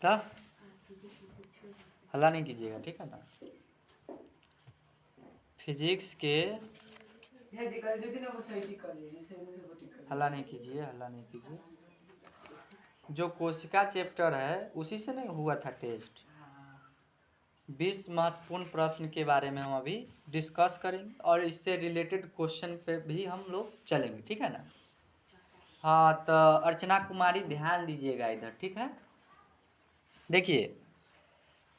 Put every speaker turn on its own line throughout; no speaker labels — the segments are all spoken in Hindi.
तो हल्ला नहीं कीजिएगा, ठीक है ना। फिजिक्स के हल्ला नहीं कीजिए, हल्ला नहीं कीजिए। जो कोशिका चैप्टर है उसी से नहीं हुआ था टेस्ट। 20 महत्वपूर्ण प्रश्न के बारे में हम अभी डिस्कस करेंगे और इससे रिलेटेड क्वेश्चन पे भी हम लोग चलेंगे, ठीक है ना। हाँ तो अर्चना कुमारी ध्यान दीजिएगा इधर, ठीक है। देखिए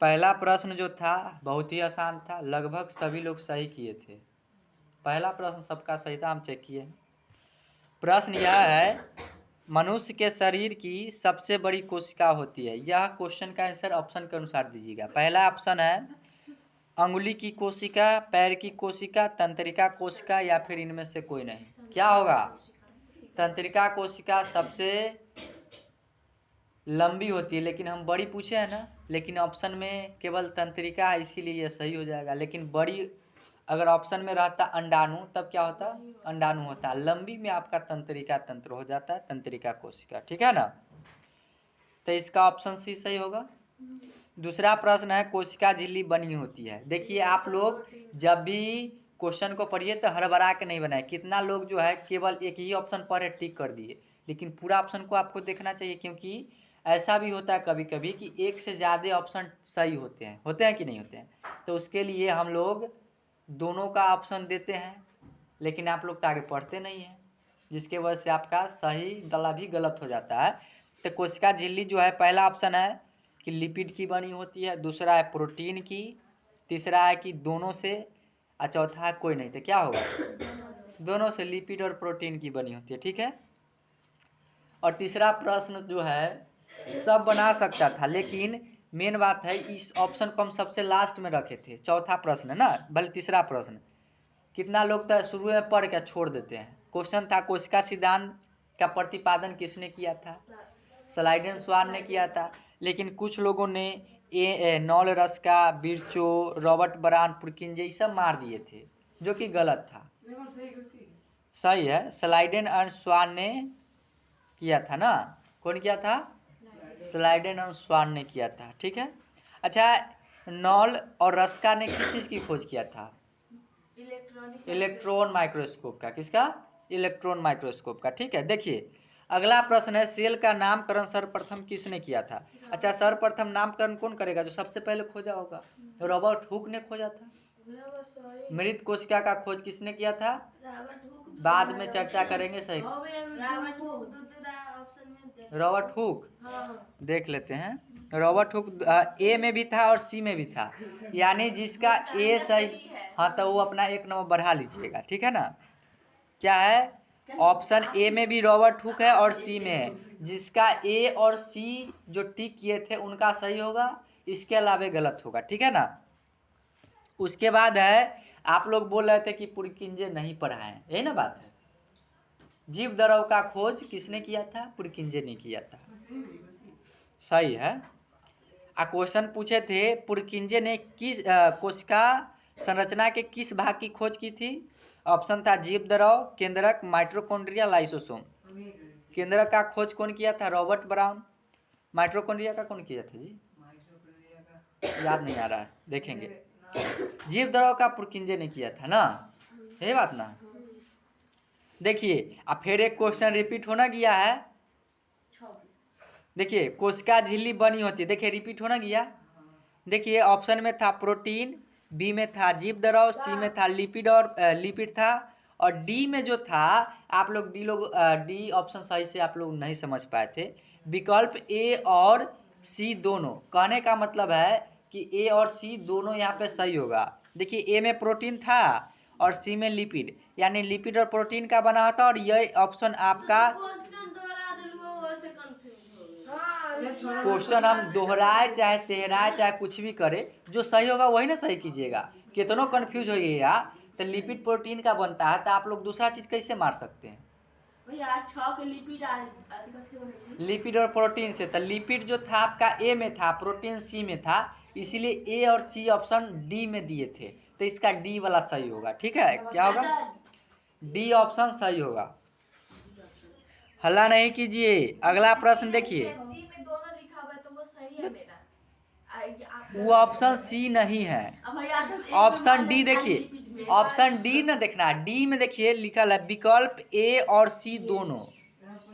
पहला प्रश्न जो था बहुत ही आसान था, लगभग सभी लोग सही किए थे। पहला प्रश्न सबका सही था, हम चेक किए। प्रश्न यह है, मनुष्य के शरीर की सबसे बड़ी कोशिका होती है। यह क्वेश्चन का आंसर ऑप्शन के अनुसार दीजिएगा। पहला ऑप्शन है अंगुली की कोशिका, पैर की कोशिका, तंत्रिका कोशिका या फिर इनमें से कोई नहीं। क्या होगा? तंत्रिका कोशिका सबसे लंबी होती है, लेकिन हम बड़ी पूछे हैं ना, लेकिन ऑप्शन में केवल तंत्रिका है, इसीलिए ये सही हो जाएगा। लेकिन बड़ी अगर ऑप्शन में रहता अंडाणु तब क्या होता? अंडाणु होता। लंबी में आपका तंत्रिका तंत्र हो जाता है, तंत्रिका कोशिका, ठीक है ना। तो इसका ऑप्शन सी सही होगा। दूसरा प्रश्न है कोशिका झिल्ली बनी होती है। देखिए आप लोग जब भी क्वेश्चन को पढ़िए तो हड़बड़ा के नहीं बनाए। कितना लोग जो है केवल एक ही ऑप्शन पढ़े टिक कर दिए, लेकिन पूरा ऑप्शन को आपको देखना चाहिए, क्योंकि ऐसा भी होता है कभी कभी कि एक से ज़्यादा ऑप्शन सही होते हैं कि नहीं होते हैं। तो उसके लिए हम लोग दोनों का ऑप्शन देते हैं, लेकिन आप लोग तो आगे पढ़ते नहीं हैं, जिसके वजह से आपका सही गला भी गलत हो जाता है। तो कोशिका झिल्ली जो है पहला ऑप्शन है कि लिपिड की बनी होती है, दूसरा है प्रोटीन की, तीसरा है कि दोनों से, और चौथा है कोई नहीं। तो क्या होगा? दोनों से, लिपिड और प्रोटीन की बनी होती है, ठीक है। और तीसरा प्रश्न जो है सब बना सकता था, लेकिन मेन बात है इस ऑप्शन को हम सबसे लास्ट में रखे थे। चौथा प्रश्न है ना, भले तीसरा प्रश्न। कितना लोग तो शुरू में पढ़ के छोड़ देते हैं। क्वेश्चन था कोशिका सिद्धांत का प्रतिपादन किसने किया था? स्लाइडेन स्वान ने किया था। लेकिन कुछ लोगों ने नॉल रस्का, बिरचो, रॉबर्ट बरान, पुरकिंजे ये सब मार दिए थे, जो कि गलत था। सही है, स्लाइडेन एंड स्वान ने किया था ना। कौन किया था? स्लाइडेन और स्वान ने किया था, ठीक है। अच्छा, नॉल और रस्का ने किस चीज़ की खोज किया था? इलेक्ट्रॉन माइक्रोस्कोप का। किसका? इलेक्ट्रॉन माइक्रोस्कोप का, ठीक है। देखिए अगला प्रश्न है सेल का नामकरण सर्वप्रथम किसने किया था? अच्छा, सर्वप्रथम नामकरण कौन करेगा? जो सबसे पहले खोजा होगा, रॉबर्ट हुक ने खोजा था। मृत कोशिका का खोज किसने किया था? बाद में चर्चा करेंगे। सही, रॉबर्ट हुक। देख लेते हैं। रॉबर्ट हुक ए में भी था और सी में भी था, यानी जिसका ए सही। हाँ तो वो अपना 1 नंबर बढ़ा लीजिएगा, ठीक है ना। क्या है? ऑप्शन ए में भी रॉबर्ट हुक है और सी में है। जिसका ए और सी जो टिक किए थे उनका सही होगा, इसके अलावा गलत होगा, ठीक है ना। उसके बाद है आप लोग बोल रहे थे कि पुरकिंजे नहीं पढ़ाए, यही ना बात है। जीव द्रव का खोज किसने किया था? पुरकिंजे ने किया था। सही है। क्वेश्चन पूछे थे पुरकिंजे ने किस कोशिका संरचना के किस भाग की खोज की थी? ऑप्शन था जीव द्रव, केंद्रक, माइटोकॉन्ड्रिया, लाइसोसोम। केंद्रक का खोज कौन किया था? Robert brown. माइटोकॉन्ड्रिया का कौन किया था जी? याद नहीं आ रहा है, देखेंगे। जीव द्रव का पुरकिंजे ने किया था ना, यही बात ना। देखिए अब फिर एक क्वेश्चन रिपीट होना गया है। देखिए कोशिका झिल्ली बनी होती है, देखिए रिपीट होना गया। देखिए ऑप्शन में था प्रोटीन, बी में था जीव द्रव, सी में था लिपिड और लिपिड था, और डी में जो था आप लोग डी ऑप्शन सही से आप लोग नहीं समझ पाए थे। विकल्प ए और सी दोनों, कहने का मतलब है कि ए और सी दोनों यहाँ पे सही होगा। देखिए ए में प्रोटीन था और सी में लिपिड, यानी लिपिड और प्रोटीन का बना होता, और यह ऑप्शन आपका क्वेश्चन हम दोहराए चाहे तेहराए चाहे कुछ भी करे, जो सही होगा वही ना सही कीजिएगा। कितनों कंफ्यूज हो गया तो लिपिड प्रोटीन का बनता है, तो आप लोग दूसरा चीज कैसे मार सकते हैं? लिपिड और प्रोटीन से, तो लिपिड जो था आपका ए में था, प्रोटीन सी में था, इसीलिए ए और सी ऑप्शन डी में दिए थे, तो इसका डी वाला सही होगा, ठीक है। क्या होगा? डी ऑप्शन सही होगा। हल्ला नहीं कीजिए। अगला प्रश्न देखिए। वो ऑप्शन सी नहीं है। ऑप्शन डी देखिए, ऑप्शन डी ना देखना, डी में देखिए लिखा है विकल्प ए और सी दोनों,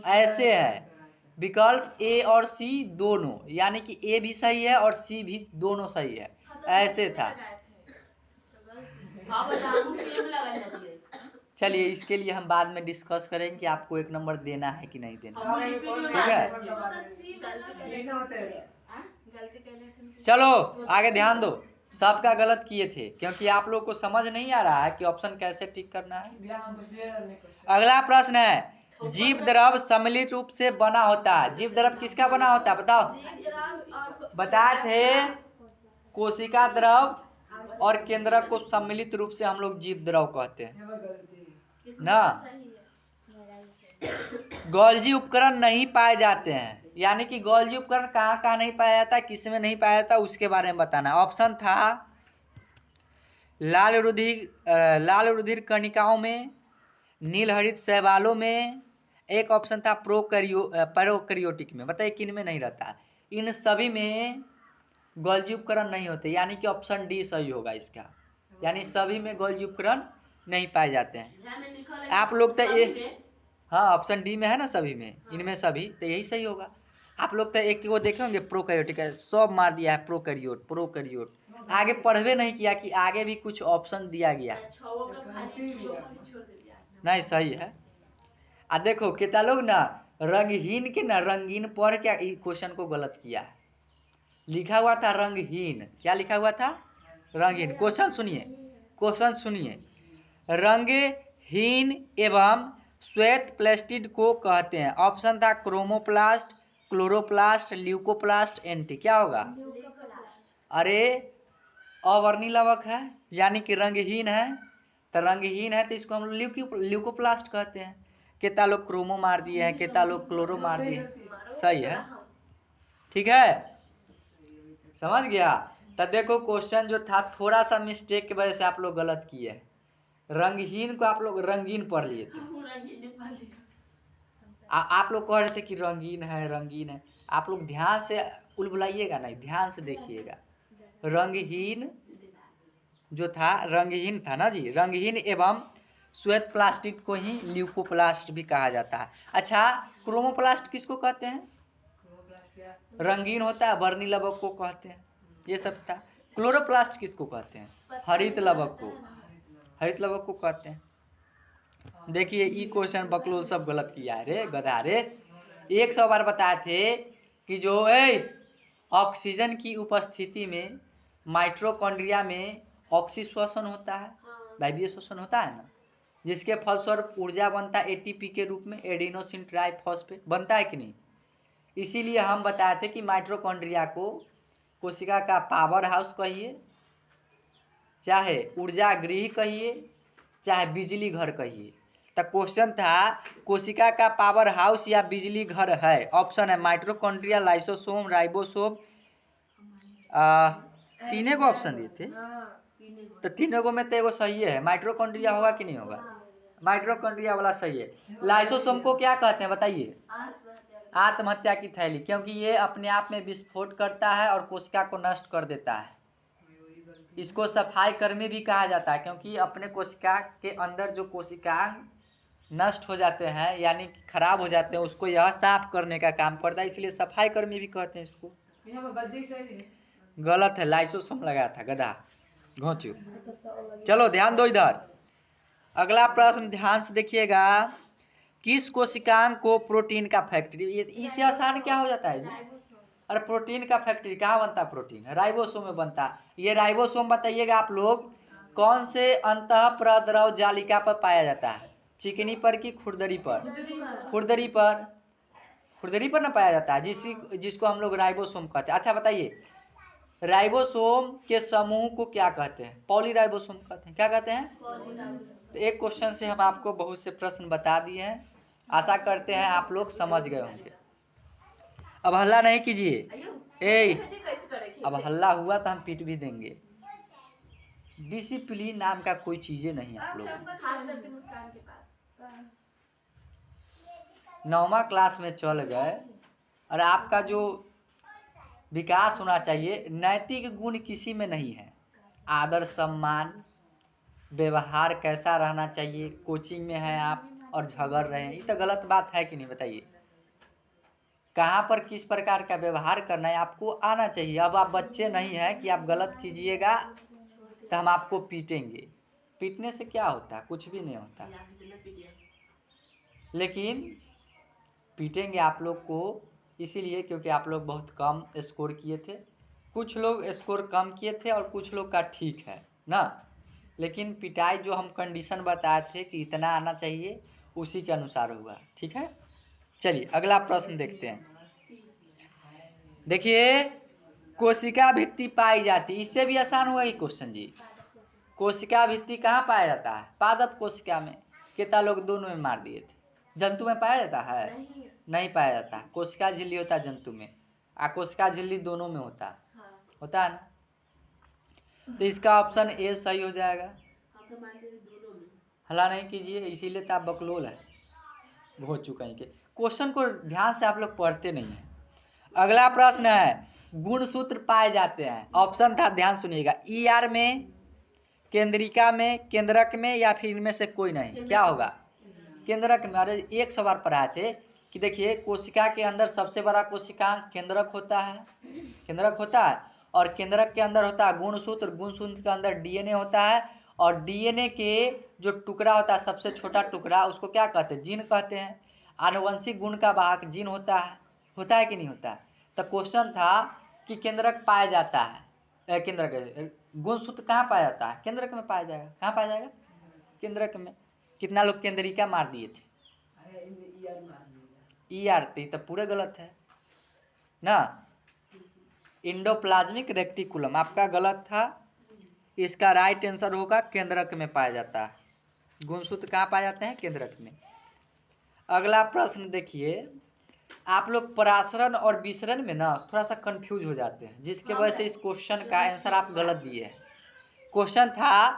ऐसे है विकल्प ए और सी दोनों, यानी कि ए भी सही है और सी भी दोनों सही है, ऐसे था। चलिए इसके लिए हम बाद में डिस्कस करेंगे कि आपको 1 नंबर देना है कि नहीं देना, ठीक है। चलो आगे ध्यान दो, सबका गलत किए थे क्योंकि आप लोग को समझ नहीं आ रहा है कि ऑप्शन कैसे टिक करना है। अगला प्रश्न है, जीव द्रव सम्मिलित रूप से बना होता है। जीव द्रव किसका बना होता है बताओ। बताए थे कोशिका द्रव और केंद्रक को सम्मिलित रूप से हम लोग जीव द्रव कहते हैं ना। गोल्जी उपकरण नहीं पाए जाते हैं, यानी कि गोल्जी उपकरण कहाँ कहाँ नहीं पाया जाता, किस में नहीं पाया जाता, उसके बारे में बताना। ऑप्शन था लाल रुधिर कणिकाओं में, नीलहरित शैवालों में, एक ऑप्शन था प्रोकैरियोटिक में। बताइए किन में नहीं रहता। इन सभी में गोल्जी उपकरण नहीं होते, यानी कि ऑप्शन डी सही होगा इसका, यानी सभी में गोल्जी उपकरण नहीं पाए जाते हैं। आप लोग तो ये, हाँ ऑप्शन डी में है ना सभी में, इनमें सभी, तो यही सही होगा। आप लोग तो एक वो देखे होंगे प्रोकैरियोटिक, सब मार दिया है प्रोकैरियोट, आगे पढ़वे नहीं किया कि आगे भी कुछ ऑप्शन दिया गया नहीं, सही है। आ देखो कितना लोग ना रंगहीन के ना रंगीन पढ़ के क्वेश्चन को गलत किया है। लिखा हुआ था रंगहीन, क्या लिखा हुआ था, रंगहीन। क्वेश्चन सुनिए, रंगहीन एवं श्वेत प्लास्टिड को कहते हैं। ऑप्शन था क्रोमोप्लास्ट, क्लोरोप्लास्ट, ल्यूकोप्लास्ट, एंटी, क्या होगा। अरे अवर्णी लवक है यानी कि रंगहीन है, तो रंगहीन है तो इसको हम ल्यूकोप्लास्ट कहते हैं। कितना लोग क्रोमो मार दिए हैं, कितना लोग क्लोरो मार दिए हैं, सही है, ठीक है, समझ गया। तब देखो क्वेश्चन जो था थोड़ा सा मिस्टेक की वजह से आप लोग गलत किए, रंगहीन को आप लोग रंगीन पढ़ लिए थे। आप लोग कह रहे थे कि रंगीन है, आप लोग ध्यान से उलझाइएगा नहीं, ध्यान से देखिएगा। रंगहीन जो था रंगहीन था ना जी, रंगहीन एवं श्वेत प्लास्टिक को ही ल्यूकोप्लास्ट भी कहा जाता है। अच्छा क्रोमोप्लास्ट किसको कहते हैं, रंगीन होता है, वर्णी लवक को कहते हैं, ये सब था। क्लोरोप्लास्ट किसको कहते हैं, हरित लवक को कहते हैं। देखिए ई क्वेश्चन बकलोल सब गलत किया है रे गधा रे। 100 बार बताए थे कि जो ऑक्सीजन की उपस्थिति में माइटोकॉन्ड्रिया में ऑक्सीश्वसन होता है, वायवीय श्वसन होता है ना, जिसके फलस्वरूप ऊर्जा बनता है एटीपी के रूप में, एडिनोसिन ट्राइफॉस्फेट बनता है कि नहीं। इसीलिए हम बताए थे कि माइटोकॉन्ड्रिया को कोशिका का पावर हाउस कहिए, चाहे ऊर्जा गृह कहिए, चाहे बिजली घर कहिए। तो क्वेश्चन था कोशिका का पावर हाउस या बिजली घर है। ऑप्शन है माइटोकॉन्ड्रिया, लाइसोसोम, राइबोसोम, तीनों को ऑप्शन दिए थे, तो तीनों को में तो वो सही है। माइटोकॉन्ड्रिया होगा कि नहीं होगा, माइटोकॉन्ड्रिया वाला सही है। लाइसोसोम को क्या कहते हैं बताइए, आत्महत्या की थैली, क्योंकि ये अपने आप में विस्फोट करता है और कोशिका को नष्ट कर देता है। इसको सफाई कर्मी भी कहा जाता है, क्योंकि अपने कोशिका के अंदर जो कोशिकांग नष्ट हो जाते हैं यानी कि खराब हो जाते हैं, उसको यह साफ करने का काम करता है, इसलिए सफाई कर्मी भी कहते हैं इसको। गलत है, लाइसोसोम लगाया था गधा घोंचू। चलो ध्यान दो इधर, अगला प्रश्न ध्यान से देखिएगा। किस कोशिकांग को प्रोटीन का फैक्ट्री, इससे आसान क्या हो जाता है जी। अरे प्रोटीन का फैक्ट्री कहाँ बनता है, प्रोटीन राइबोसोम में बनता है। ये राइबोसोम बताइएगा आप लोग कौन से अंतः प्रद्रव जालिका पर पाया जाता है, चिकनी पर कि खुरदरी पर। खुरदरी पर ना पाया जाता है, जिसको हम लोग राइबोसोम कहते हैं। अच्छा बताइए राइबोसोम के समूह को क्या कहते हैं, पॉलीराइबोसोम कहते हैं, क्या कहते हैं। तो एक क्वेश्चन से हम आपको बहुत से प्रश्न बता दिए हैं, आशा करते हैं आप लोग समझ गए होंगे। अब हल्ला नहीं कीजिए, अब हल्ला हुआ तो हम पीट भी देंगे। डिसिप्लिन नाम का कोई चीजें नहीं आप लोगों में। 9वां क्लास में चल गए और आपका जो विकास होना चाहिए। नैतिक गुण किसी में नहीं है। आदर सम्मान, व्यवहार कैसा रहना चाहिए, कोचिंग में हैं आप और झगड़ रहे हैं, ये तो गलत बात है कि नहीं बताइए। कहाँ पर किस प्रकार का व्यवहार करना है आपको आना चाहिए। अब आप बच्चे नहीं हैं कि आप गलत कीजिएगा तो हम आपको पीटेंगे। पीटने से क्या होता है, कुछ भी नहीं होता। लेकिन पीटेंगे आप लोग को इसीलिए क्योंकि आप लोग बहुत कम स्कोर किए थे। कुछ लोग स्कोर कम किए थे और कुछ लोग का ठीक है ना। लेकिन पिटाई जो हम कंडीशन बताए थे कि इतना आना चाहिए, उसी के अनुसार होगा। ठीक है, चलिए अगला प्रश्न देखते हैं। देखिए, कोशिका भित्ति पाई जाती, इससे भी आसान होगा ये क्वेश्चन जी। कोशिका भित्ति कहाँ पाया जाता है? पादप कोशिका में। कितना लोग दोनों में मार दिए थे। जंतु में पाया जाता है? नहीं पाया जाता। कोशिका झिल्ली होता है जंतु में, कोशिका झिल्ली दोनों में होता है। होता है ना। तो इसका ऑप्शन ए सही हो जाएगा। हल्ला नहीं कीजिए, इसीलिए तो आप बकलोल है, हो चुका है। क्वेश्चन को ध्यान से आप लोग पढ़ते नहीं हैं। अगला प्रश्न है, गुणसूत्र पाए जाते हैं। ऑप्शन था, ध्यान सुनिएगा, ER में, केंद्रिका में, केंद्रक में, या फिर इनमें से कोई नहीं। क्या होगा? केंद्रक में। अरे 100 बार पढ़ाए थे कि देखिए कोशिका के अंदर सबसे बड़ा कोशिकांग केंद्रक होता है, केंद्रक होता है। और केंद्रक के अंदर होता है गुणसूत्र, गुणसूत्र के अंदर DNA होता है। और DNA के जो टुकड़ा होता है, सबसे छोटा टुकड़ा, उसको क्या कहते हैं? जीन कहते हैं। आनुवंशिक गुण का वाहक जीन होता है कि नहीं होता है? तो क्वेश्चन था कि केंद्रक पाया जाता है, केंद्रक गुणसूत्र कहाँ पाया जाता है? केंद्रक में पाया जाएगा। कहाँ पाया जाएगा? केंद्रक में। कितना लोग केंद्रिका मार दिए थे? ER तो पूरे गलत है ना। इंडोप्लाज्मिक रेक्टिकुलम आपका गलत था। इसका राइट आंसर होगा केंद्रक में पाया जाता है। गुणसूत्र कहाँ पाए जाते हैं? केंद्रक में। अगला प्रश्न देखिए, आप लोग परासरण और विसरण में ना थोड़ा सा कंफ्यूज हो जाते हैं, जिसके वजह से इस क्वेश्चन का आंसर आप गलत दिए हैं। क्वेश्चन था,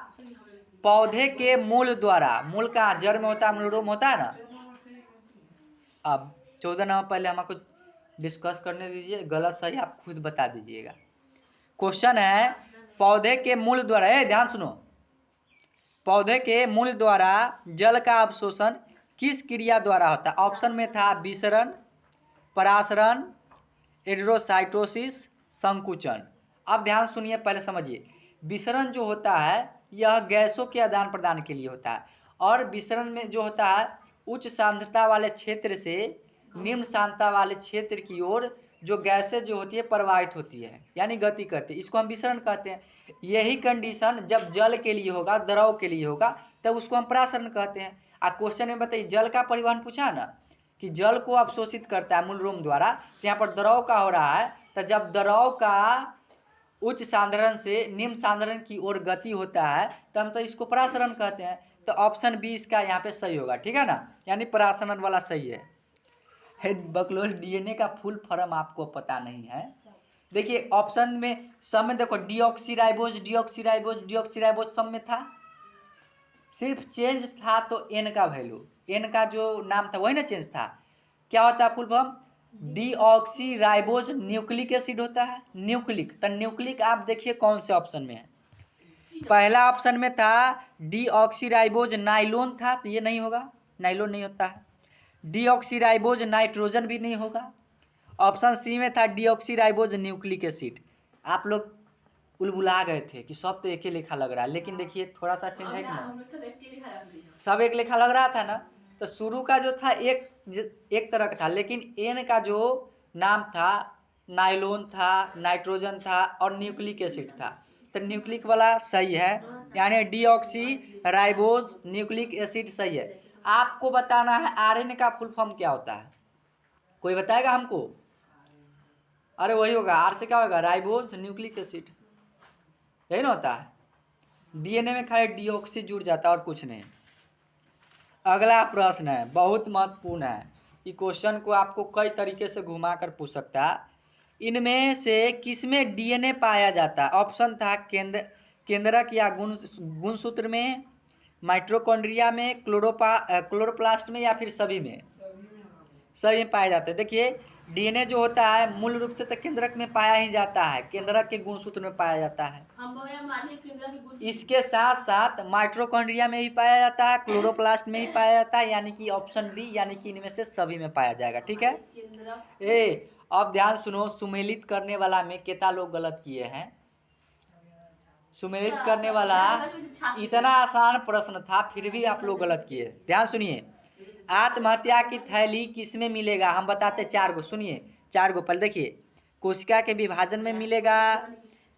पौधे के मूल द्वारा, मूल कहाँ? जड़ में होता है, मूलरोम होता है ना। अब 14 नंबर पहले हमको डिस्कस करने दीजिए, गलत सही आप खुद बता दीजिएगा। क्वेश्चन है, पौधे के मूल द्वारा, ध्यान सुनो, पौधे के मूल द्वारा जल का अवशोषण किस क्रिया द्वारा होता है? ऑप्शन में था विसरण, परासरण, एड्रोसाइटोसिस, संकुचन। अब ध्यान सुनिए, पहले समझिए। विसरण जो होता है यह गैसों के आदान प्रदान के लिए होता है। और विसरण में जो होता है, उच्च सांद्रता वाले क्षेत्र से निम्न सांद्रता वाले क्षेत्र की ओर जो गैसें जो होती है प्रवाहित होती है, यानी गति करती है, इसको हम विसरण कहते हैं। यही कंडीशन जब जल के लिए होगा, द्रव के लिए होगा, तब उसको हम परासरण कहते हैं। क्वेश्चन में बताइए, जल का परिवहन पूछा ना, कि जल को अवशोषित करता है मूलरोम द्वारा, तो यहाँ पर द्रव का हो रहा है। तो जब द्रव का उच्च सांद्रण से निम्न सांद्रण की ओर गति होता है, तो हम तो इसको परासरण कहते हैं। तो ऑप्शन बी इसका यहाँ पे सही होगा। ठीक है ना, यानी परासरण वाला सही है। बकलोल, DNA का फुल फॉर्म आपको पता नहीं है। देखिए ऑप्शन में सब में देखो, डीऑक्सीराइबोज, डीऑक्सीराइबोज, डीऑक्सीराइबोज सब में था। सिर्फ चेंज था तो N का वैल्यू, N का जो नाम था वही ना चेंज था। क्या होता है full form? Deoxyribose nucleic acid होता है। न्यूक्लिक, तो न्यूक्लिक आप देखिए कौन से ऑप्शन में है। पहला ऑप्शन में था डीऑक्सीराइबोज नाइलोन था, तो ये नहीं होगा, नाइलोन नहीं होता है। डीऑक्सीराइबोज नाइट्रोजन भी नहीं होगा। ऑप्शन सी में था डीऑक्सीराइबोज न्यूक्लिक एसिड। आप लोग उलबुला गए थे कि सब तो एक ही लेखा लग रहा है, लेकिन देखिए थोड़ा सा चेंज है कि नहीं? सब एक लेखा लग रहा था ना। तो शुरू का जो था एक तरह का था, लेकिन एन का जो नाम था नाइलोन था, नाइट्रोजन था और न्यूक्लिक एसिड था। तो न्यूक्लिक वाला सही है, यानी डीऑक्सीराइबोज न्यूक्लिक एसिड सही है। आपको बताना है RNA का फुल फॉर्म क्या होता है, कोई बताएगा हमको? अरे वही होगा, आर से क्या होगा? राइबोज न्यूक्लिक एसिड, यही ना होता है। DNA में खाली डीऑक्सी जुड़ जाता है और कुछ नहीं। अगला प्रश्न है, बहुत महत्वपूर्ण है। ये क्वेश्चन को आपको कई तरीके से घुमा कर पूछ सकता है। इनमें से किसमें DNA पाया जाता है? ऑप्शन था केंद्रक या गुणसूत्र में, माइटोकॉन्ड्रिया में, क्लोरोप्लास्ट में, या फिर सभी में? सभी में पाए जाते हैं। देखिए डीएनए जो होता है मूल रूप से तो केंद्रक में पाया ही जाता है, केंद्रक के गुणसूत्र में पाया जाता है। इसके साथ साथ माइटोकॉन्ड्रिया में भी पाया जाता है, क्लोरोप्लास्ट में भी पाया जाता है, यानी कि ऑप्शन डी, यानी कि इनमें से सभी में पाया जाएगा। ठीक है। अब ध्यान सुनो, सुमेलित करने वाला में कितना लोग गलत किए हैं। सुमेलित करने वाला इतना आसान प्रश्न था, फिर भी आप लोग गलत किए। ध्यान सुनिए, आत्महत्या की थैली किसमें मिलेगा, हम बताते 4 गो। सुनिए 4 गो, पहले देखिए, कोशिका के विभाजन में मिलेगा,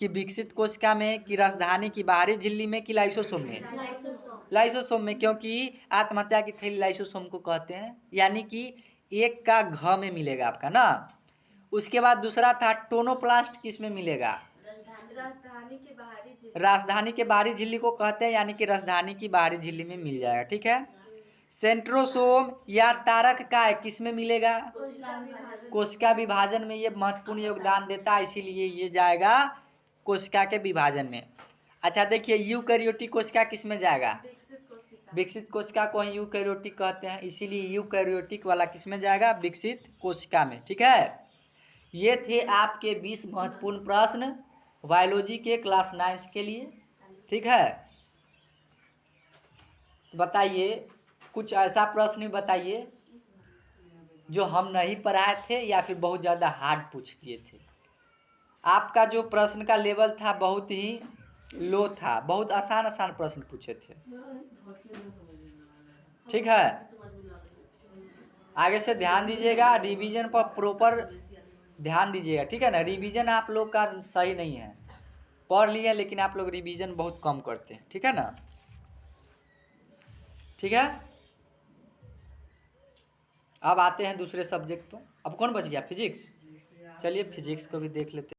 कि विकसित कोशिका में, कि राजधानी की बाहरी झिल्ली में, कि लाइसोसोम में। लाइसोसोम में, क्योंकि आत्महत्या की थैली लाइसोसोम को कहते हैं, यानी कि एक का घ में मिलेगा आपका ना। उसके बाद दूसरा था टोनोप्लास्ट, किस में मिलेगा, राजधानी के बाहरी झिल्ली को कहते हैं, यानी कि राजधानी की बाहरी झिल्ली में मिल जाएगा। ठीक है। सेंट्रोसोम या तारक काय किस में मिलेगा, कोशिका विभाजन में। ये महत्वपूर्ण योगदान देता है, इसीलिए ये जाएगा कोशिका के विभाजन में। अच्छा देखिए, यूकैरियोटिक कोशिका किस में जाएगा, विकसित कोशिका को ही यूकैरियोटिक कहते हैं, इसीलिए यूकैरियोटिक वाला किस में जाएगा, विकसित कोशिका में। ठीक है। ये थे आपके 20 महत्वपूर्ण प्रश्न बायोलॉजी के क्लास 9th के लिए। ठीक है। बताइए, कुछ ऐसा प्रश्न बताइए जो हम नहीं पढ़ाए थे या फिर बहुत ज़्यादा हार्ड पूछ दिए थे। आपका जो प्रश्न का लेवल था बहुत ही लो था, बहुत आसान आसान प्रश्न पूछे थे। ठीक है। आगे से ध्यान दीजिएगा, रिवीजन पर प्रॉपर ध्यान दीजिएगा। ठीक है ना। रिवीजन आप लोग का सही नहीं है, पढ़ लिए लेकिन आप लोग रिवीजन बहुत कम करते हैं। ठीक है ना। ठीक है। अब आते हैं दूसरे सब्जेक्ट पर। अब कौन बच गया, फिजिक्स। चलिए फिजिक्स को भी देख लेते हैं।